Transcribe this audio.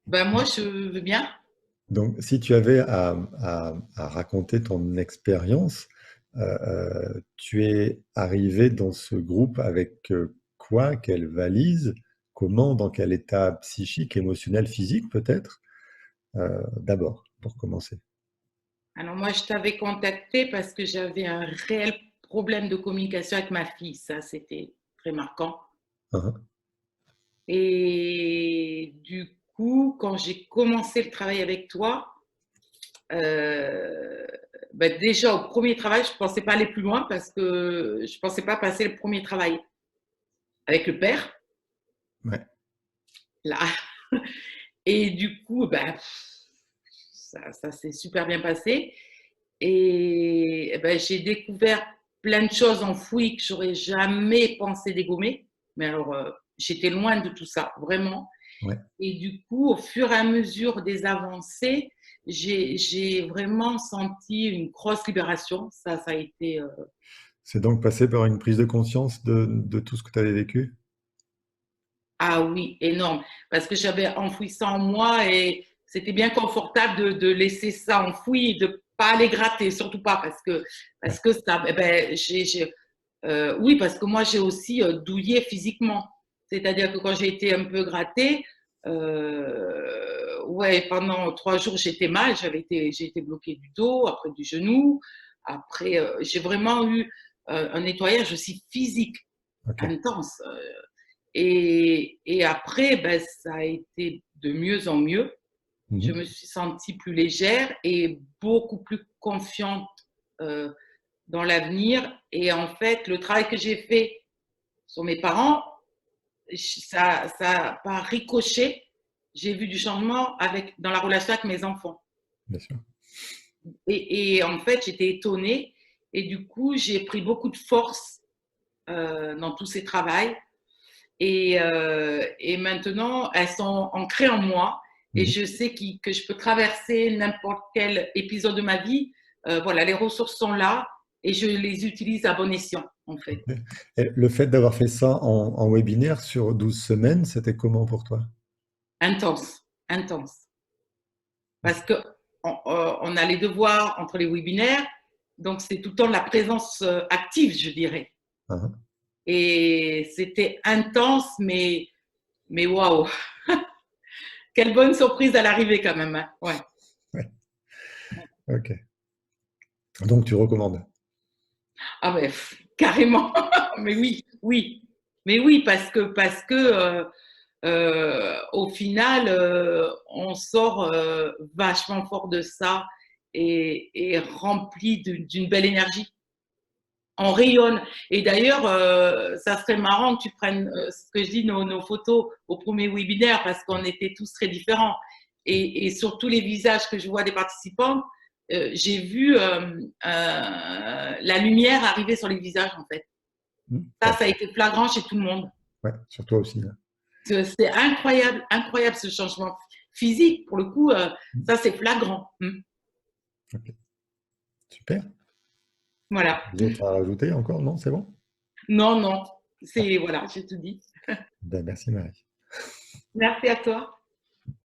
Ben moi, je veux bien. Donc, si tu avais à raconter ton expérience, tu es arrivé dans ce groupe avec quoi, quelle valise, comment, dans quel état psychique, émotionnel, physique peut-être, d'abord, pour commencer. Alors moi, je t'avais contacté parce que j'avais un réel problème de communication avec ma fille. Ça, c'était très marquant. Hein, Et du coup, quand j'ai commencé le travail avec toi, euh, ben déjà au premier travail, je ne pensais pas aller plus loin parce que je ne pensais pas passer le premier travail avec le père, ouais. là. Et du coup, ben, ça s'est super bien passé. Et ben, j'ai découvert plein de choses enfouies que j'aurais jamais pensé dégommer. Mais alors, j'étais loin de tout ça, vraiment. Ouais. Et du coup, au fur et à mesure des avancées, j'ai vraiment senti une grosse libération. Ça a été C'est donc passé par une prise de conscience de tout ce que tu avais vécu? ah oui, énorme. Parce que j'avais enfoui ça en moi et c'était bien confortable de laisser ça enfoui et de ne pas aller gratter, surtout pas Ouais. parce que ça, eh ben, oui, parce que moi j'ai aussi douillé physiquement. C'est-à-dire que quand j'ai été un peu grattée, ouais, pendant 3 jours j'étais mal, j'ai été bloquée du dos, après du genou, après j'ai vraiment eu un nettoyage aussi physique Ok. intense. Et après, ben, ça a été de mieux en mieux. Je Mhm. me suis sentie plus légère et beaucoup plus confiante euh, dans l'avenir. Et en fait, le travail que j'ai fait sur mes parents, ça par ricochet, j'ai vu du changement dans la relation avec mes enfants. Bien sûr. Et en fait, j'étais étonnée. Et du coup, j'ai pris beaucoup de force dans tous ces travaux. Et maintenant, elles sont ancrées en moi et Mhm. je sais que je peux traverser n'importe quel épisode de ma vie. Voilà, les ressources sont là et je les utilise à bon escient, en fait. Et le fait d'avoir fait ça en webinaire sur 12 semaines, c'était comment pour toi? Intense, intense. Parce que on a les devoirs entre les webinaires, donc c'est tout le temps de la présence active, je dirais. Hein, Et c'était intense, mais waouh, quelle bonne surprise à l'arrivée quand même, hein. Ouais. ouais. Ok. Donc tu recommandes. Ah ouais, carrément. Mais oui, oui. Mais oui, parce que au final, on sort vachement fort de ça et rempli d'une belle énergie. On rayonne. Et d'ailleurs, ça serait marrant que tu prennes ce que je dis, nos photos au premier webinaire, parce qu'on était tous très différents. Et sur tous les visages que je vois des participants, j'ai vu la lumière arriver sur les visages, en fait. Ouais, Ça a été flagrant chez tout le monde. ouais, sur toi aussi, hein. C'est incroyable, incroyable ce changement physique. Pour le coup, ça, c'est flagrant. Ok. Super. Voilà. Les autres à rajouter encore? Non, c'est bon? Non, non. Ah, C'est, voilà, j'ai tout dit. ben merci Marie. Merci à toi.